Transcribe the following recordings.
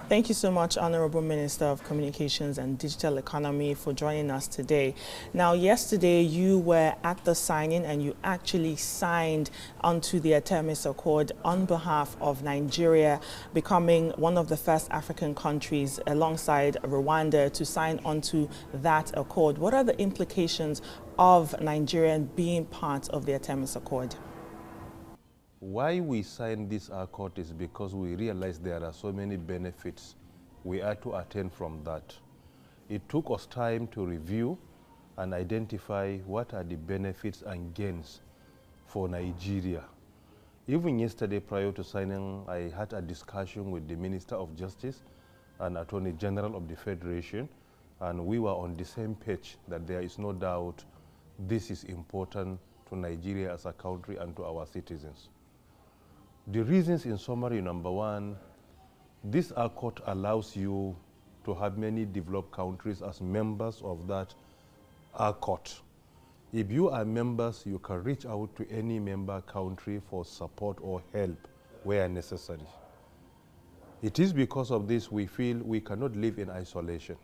Thank you so much, Honorable Minister of Communications and Digital Economy, for joining us today. Now, yesterday you were at the signing and you actually signed onto the Artemis Accord on behalf of Nigeria, becoming one of the first African countries alongside Rwanda to sign onto that accord. What are the implications of Nigeria being part of the Artemis Accord? Why we signed this accord is because we realized there are so many benefits we are to attain from that. It took us time to review and identify what are the benefits and gains for Nigeria. Even yesterday, prior to signing, I had a discussion with the Minister of Justice and Attorney General of the Federation, and we were on the same page that there is no doubt this is important to Nigeria as a country and to our citizens. The reasons, in summary: number one, this accord allows you to have many developed countries as members of that accord. If you are members, you can reach out to any member country for support or help where necessary. It is because of this we feel we cannot live in isolation.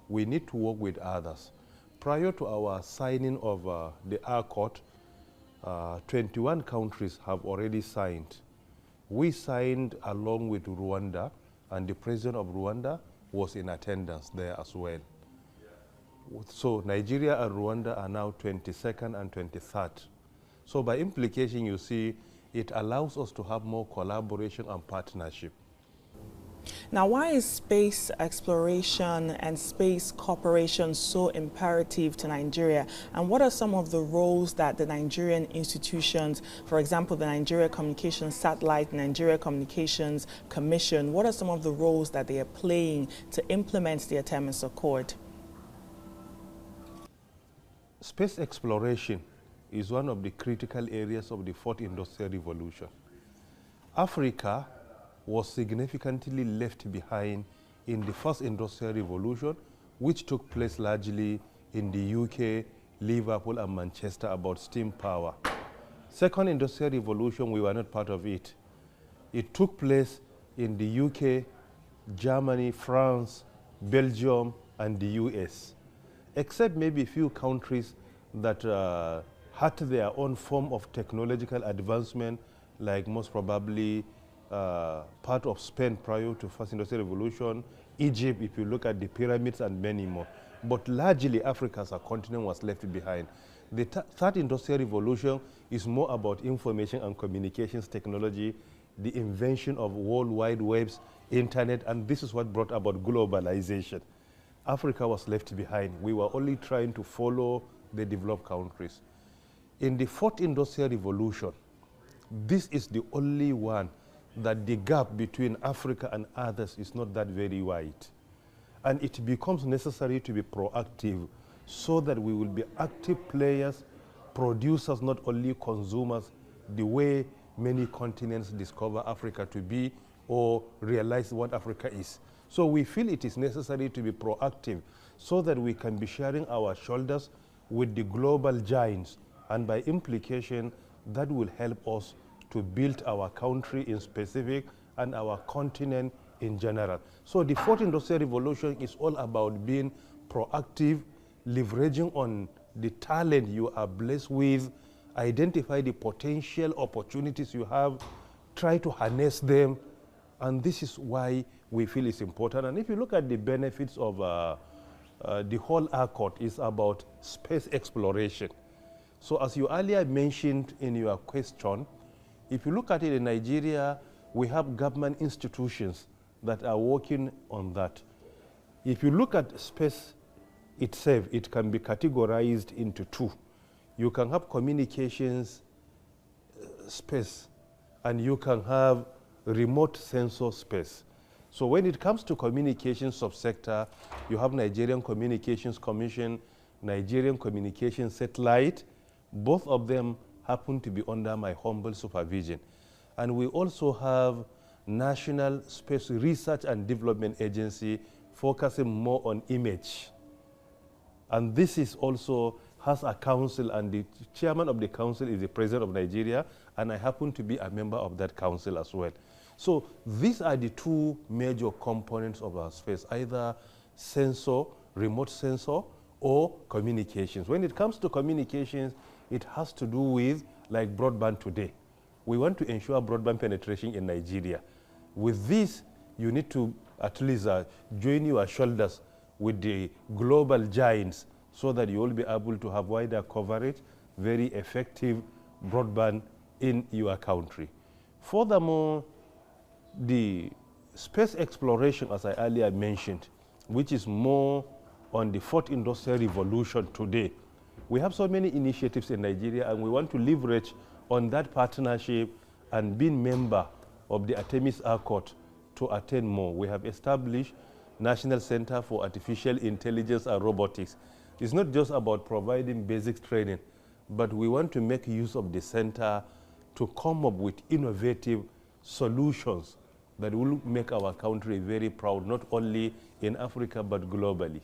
We need to work with others. Prior to our signing of the accord, 21 countries have already signed. We signed along with Rwanda, and the president of Rwanda was in attendance there as well. So Nigeria and Rwanda are now 22nd and 23rd. So by implication, you see, it allows us to have more collaboration and partnership. Now, why is space exploration and space cooperation so imperative to Nigeria? And what are some of the roles that the Nigerian institutions, for example, the Nigeria Communications Satellite, Nigeria Communications Commission, what are some of the roles that they are playing to implement the Artemis Accord? Space exploration is one of the critical areas of the fourth industrial revolution. Africa was significantly left behind in the first industrial revolution, which took place largely in the UK, Liverpool and Manchester, about steam power. Second industrial revolution, we were not part of it. It took place in the UK, Germany, France, Belgium and the US, except maybe a few countries that had their own form of technological advancement, like most probably part of Spain prior to First Industrial Revolution, Egypt, if you look at the pyramids and many more. But largely Africa as a continent was left behind. The third industrial revolution is more about information and communications technology, the invention of World Wide Webs, internet, and this is what brought about globalization. Africa was left behind. We were only trying to follow the developed countries. In the fourth industrial revolution, this is the only one that the gap between Africa and others is not that very wide. And it becomes necessary to be proactive so that we will be active players, producers, not only consumers, the way many continents discover Africa to be or realize what Africa is. So we feel it is necessary to be proactive so that we can be sharing our shoulders with the global giants, and by implication, that will help us to build our country in specific and our continent in general. So the fourth industrial revolution is all about being proactive, leveraging on the talent you are blessed with, identify the potential opportunities you have, try to harness them, and this is why we feel it's important. And if you look at the benefits of the whole accord, is about space exploration. So as you earlier mentioned in your question, if you look at it in Nigeria, we have government institutions that are working on that. If you look at space itself, it can be categorized into two. You can have communications space, and you can have remote sensor space. So when it comes to communications subsector, you have Nigerian Communications Commission, Nigerian Communications Satellite. Both of them happen to be under my humble supervision. And we also have National Space Research and Development Agency, focusing more on image. And this is also has a council, and the chairman of the council is the president of Nigeria, and I happen to be a member of that council as well. So these are the two major components of our space, either sensor, remote sensor, or communications. When it comes to communications, it has to do with like broadband today. We want to ensure broadband penetration in Nigeria. With this, you need to at least join your shoulders with the global giants so that you will be able to have wider coverage, very effective broadband in your country. Furthermore, the space exploration, as I earlier mentioned, which is more on the fourth industrial revolution today. We have so many initiatives in Nigeria, and we want to leverage on that partnership and being member of the Artemis Accord to attain more. We have established National Center for Artificial Intelligence and Robotics. It's not just about providing basic training, but we want to make use of the center to come up with innovative solutions that will make our country very proud, not only in Africa, but globally.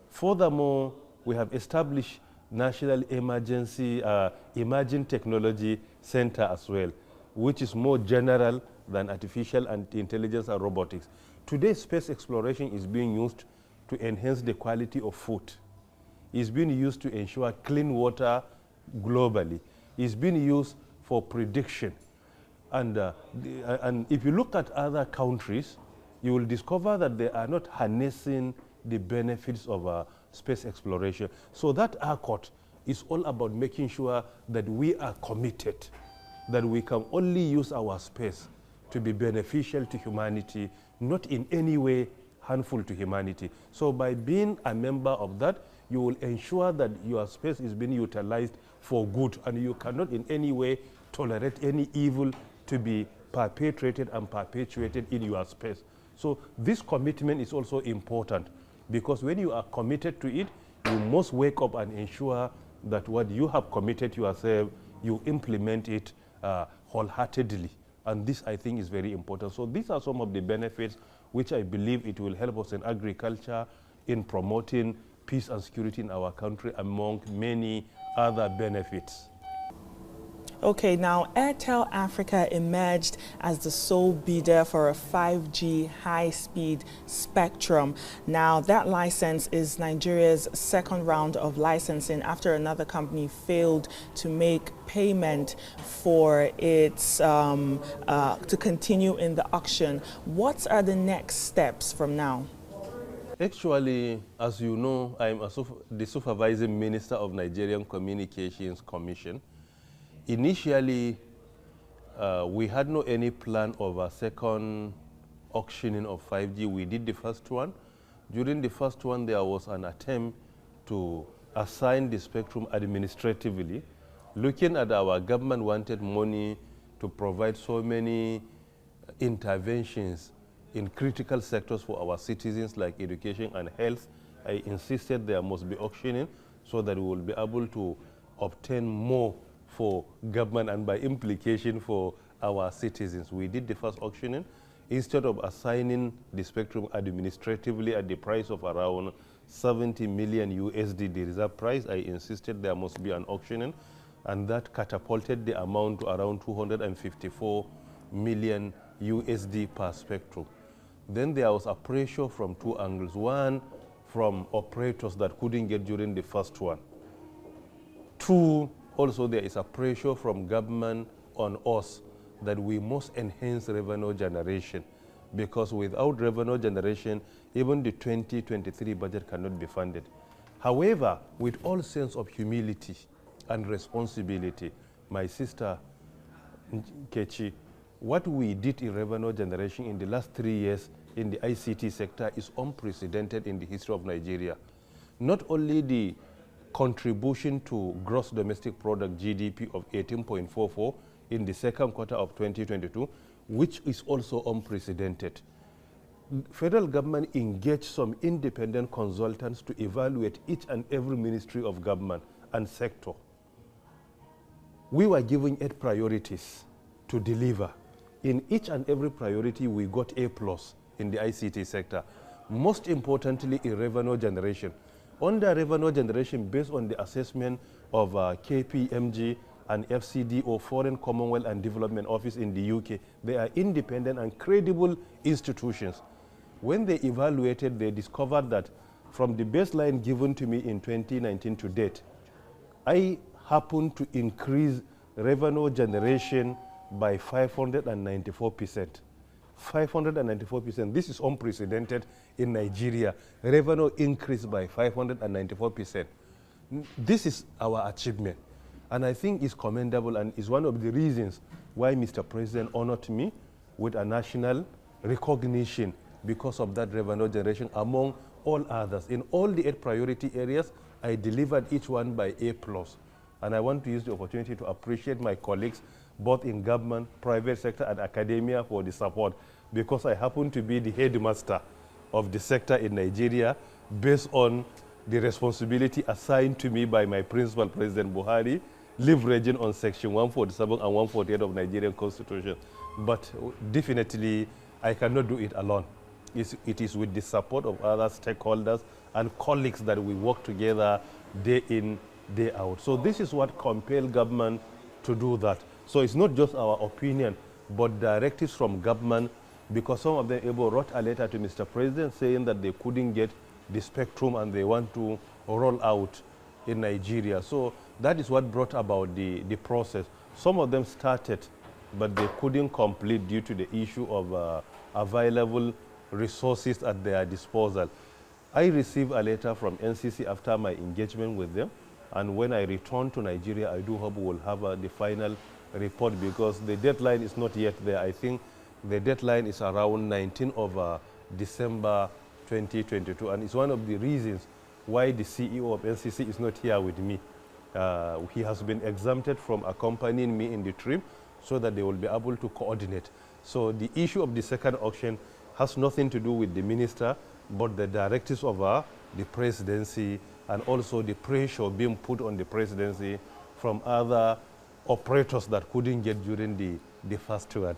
Furthermore, we have established National Emerging Technology Center as well, which is more general than artificial intelligence and robotics. Today, space exploration is being used to enhance the quality of food. It's being used to ensure clean water globally. It's being used for prediction. And if you look at other countries, you will discover that they are not harnessing the benefits of space exploration. So that accord is all about making sure that we are committed, that we can only use our space to be beneficial to humanity, not in any way harmful to humanity. So by being a member of that, you will ensure that your space is being utilized for good, and you cannot in any way tolerate any evil to be perpetrated and perpetuated in your space. So this commitment is also important, because when you are committed to it, you must wake up and ensure that what you have committed yourself, you implement it wholeheartedly. And this, I think, is very important. So these are some of the benefits which I believe it will help us in agriculture, in promoting peace and security in our country, among many other benefits. Okay, now Airtel Africa emerged as the sole bidder for a 5G high-speed spectrum. Now that license is Nigeria's second round of licensing after another company failed to make payment for its to continue in the auction. What are the next steps from now? Actually, as you know, I'm the supervising minister of Nigerian Communications Commission. Initially, we had no any plan of a second auctioning of 5G. We did the first one. During the first one, there was an attempt to assign the spectrum administratively. Looking at our government wanted money to provide so many interventions in critical sectors for our citizens like education and health, I insisted there must be auctioning so that we will be able to obtain more for government and by implication for our citizens. We did the first auctioning. Instead of assigning the spectrum administratively at the price of around 70 million USD, the reserve price, I insisted there must be an auctioning, and that catapulted the amount to around 254 million USD per spectrum. Then there was a pressure from two angles. One, from operators that couldn't get during the first one. Two, also there is a pressure from government on us that we must enhance revenue generation, because without revenue generation, even the 2023 budget cannot be funded. However, with all sense of humility and responsibility, my sister Nkechi, what we did in revenue generation in the last 3 years in the ICT sector is unprecedented in the history of Nigeria. Not only the contribution to gross domestic product GDP of 18.44 in the second quarter of 2022, which is also unprecedented. Federal government engaged some independent consultants to evaluate each and every ministry of government and sector. We were given 8 priorities to deliver. In each and every priority, we got A+ in the ICT sector. Most importantly, in revenue generation. Under revenue generation, based on the assessment of KPMG and FCD, or Foreign Commonwealth and Development Office in the UK. They are independent and credible institutions. When they evaluated, they discovered that from the baseline given to me in 2019 to date, I happened to increase revenue generation by 594%. 594%. This is unprecedented in Nigeria. Revenue increased by 594%. This is our achievement. And I think it's commendable and is one of the reasons why Mr. President honored me with a national recognition because of that revenue generation among all others. In all the 8 priority areas, I delivered each one by A+. And I want to use the opportunity to appreciate my colleagues, both in government, private sector, and academia for the support, because I happen to be the headmaster of the sector in Nigeria based on the responsibility assigned to me by my principal, President Buhari, leveraging on Section 147 and 148 of Nigerian Constitution. But definitely, I cannot do it alone. It is with the support of other stakeholders and colleagues that we work together day in, day out. So this is what compelled government to do that. So it's not just our opinion, but directives from government, because some of them even wrote a letter to Mr. President saying that they couldn't get the spectrum and they want to roll out in Nigeria. So that is what brought about the process. Some of them started, but they couldn't complete due to the issue of available resources at their disposal. I received a letter from NCC after my engagement with them, and when I return to Nigeria, I do hope we will have the final report, because the deadline is not yet there. I think the deadline is around 19th of December 2022, and it's one of the reasons why the CEO of NCC is not here with me. He has been exempted from accompanying me in the trip so that they will be able to coordinate. So the issue of the second auction has nothing to do with the minister, but the directives of the presidency and also the pressure being put on the presidency from other operators that couldn't get during the first one.